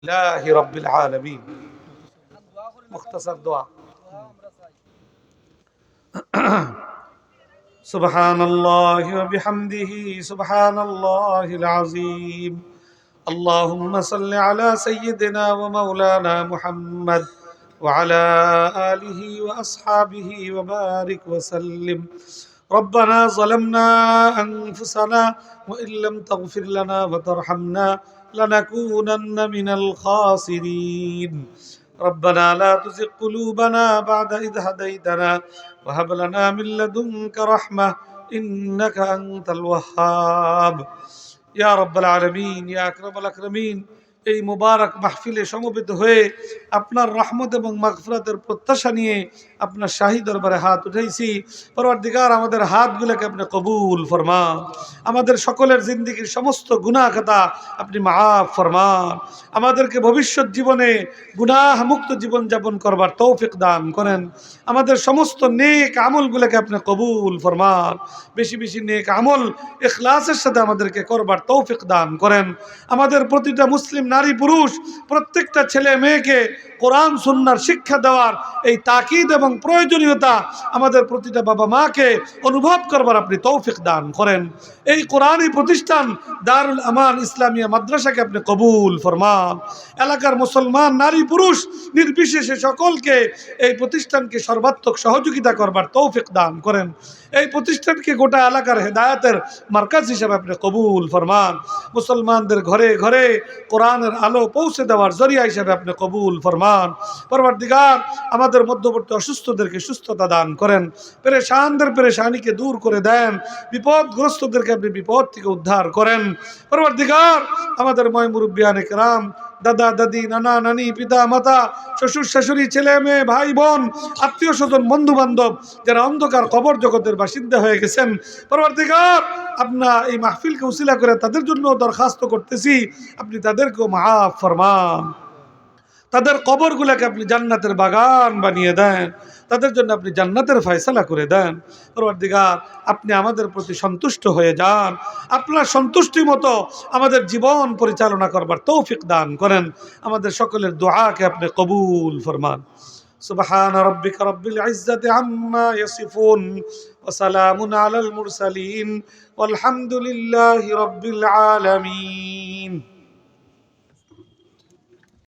لله رب العالمين مختصر دعاء سبحان الله وبحمده سبحان الله العظيم اللهم صل على سيدنا ومولانا محمد وعلى آله وأصحابه وبارك وسلم ربنا ظلمنا أنفسنا وإن لم تغفر لنا وترحمنا لنكونن من الخاسرين ربنا لا تزغ قلوبنا بعد إذ هديتنا وهب لنا من لدنك رحمة إنك أنت الوهاب يا رب العالمين يا أكرم الأكرمين এই মুবারক মাহফিলে সমবেত হয়ে আপনার রহমত এবং মাগফিরাতের প্রত্যাশা নিয়ে আপনার শাহী দরবারে হাত উঠাইছি। পরওয়ারদিগার, আমাদের হাতগুলোকে আপনি কবুল ফরমান, আমাদের সকলের জিন্দেগীর সমস্ত গুনাহ খাতা আপনি মাফ ফরমান, আমাদেরকে ভবিষ্যৎ জীবনে গুনাহ মুক্ত জীবন যাপন করবার তৌফিক দান করেন, আমাদের সমস্ত নেক আমলগুলোকে আপনি কবুল ফরমান, বেশি বেশি নেক আমল ইখলাসের সাথে আমাদেরকে করবার তৌফিক দান করেন। আমাদের প্রতিটা মুসলিম নারী পুরুষ প্রত্যেকটা ছেলে মেয়েকে কোরআন সুন্নাহর শিক্ষা দেওয়ার এই তাকিদ এবং প্রয়োজনীয়তা আমাদের প্রতিটা বাবা মাকে অনুভব করবার আপনি তৌফিক দান করেন। এই কোরআনী প্রতিষ্ঠান দারুল আমান ইসলামিয়া মাদ্রাসাকে আপনি কবুল ফরমান। এলাকার মুসলমান নারী পুরুষ নির্বিশেষে সকলকে এই প্রতিষ্ঠানকে সর্বাত্মক সহযোগিতা করবার তৌফিক দান করেন। এই প্রতিষ্ঠানকে গোটা এলাকার হেদায়েতের মার্কাজ হিসেবে আপনি কবুল ফরমান। মুসলমানদের ঘরে ঘরে কোরআনের আলো পৌঁছে দেওয়ার জরিয়া হিসেবে আপনি কবুল ফরমান। পরওয়ারদিগার, আমাদের মধ্যবর্তী অসুস্থদেরকে সুস্থতা দান করেন, পেরেশানদের পেরেশানিকে দূর করে দেন, বিপদগ্রস্তদেরকে আপনি বিপদ থেকে উদ্ধার করেন। পরওয়ারদিগার, আমাদের ময় মুরব্বিয়ানে কেরাম, দাদা দাদি, নানা নানি, পিতা মাতা, শ্বশুর শাশুড়ি, ছেলে মেয়ে, ভাই বোন, আত্মীয় স্বজন, বন্ধু বান্ধব যারা অন্ধকার কবর জগতের বাসিন্দা হয়ে গেছেন, পরওয়ারদিগার আপনার এই মাহফিলকে উসিলা করে তাদের জন্য দরখাস্ত করতেছি, আপনি তাদেরকেও মাফ ফরমান, তাদের কবরগুলোকে আপনি জান্নাতের বাগান বানিয়ে দেন, তাদের জন্য আপনি জান্নাতের ফয়সালা করে দেন। পরওয়ারদিগার, আপনি আমাদের প্রতি সন্তুষ্ট হয়ে যান, আপনার সন্তুষ্টি মতো আমাদের জীবন পরিচালনা করবার তৌফিক দান করেন। আমাদের সকলের দোয়াকে আপনি কবুল ফরমান। সুবহান রাব্বিকা রাব্বিল ইজ্জাতি আম্মা ইয়াসিফুন ওয়া সালামুন আলাল মুরসালিন ওয়াল হামদুলিল্লাহি রাব্বিল আলামিন।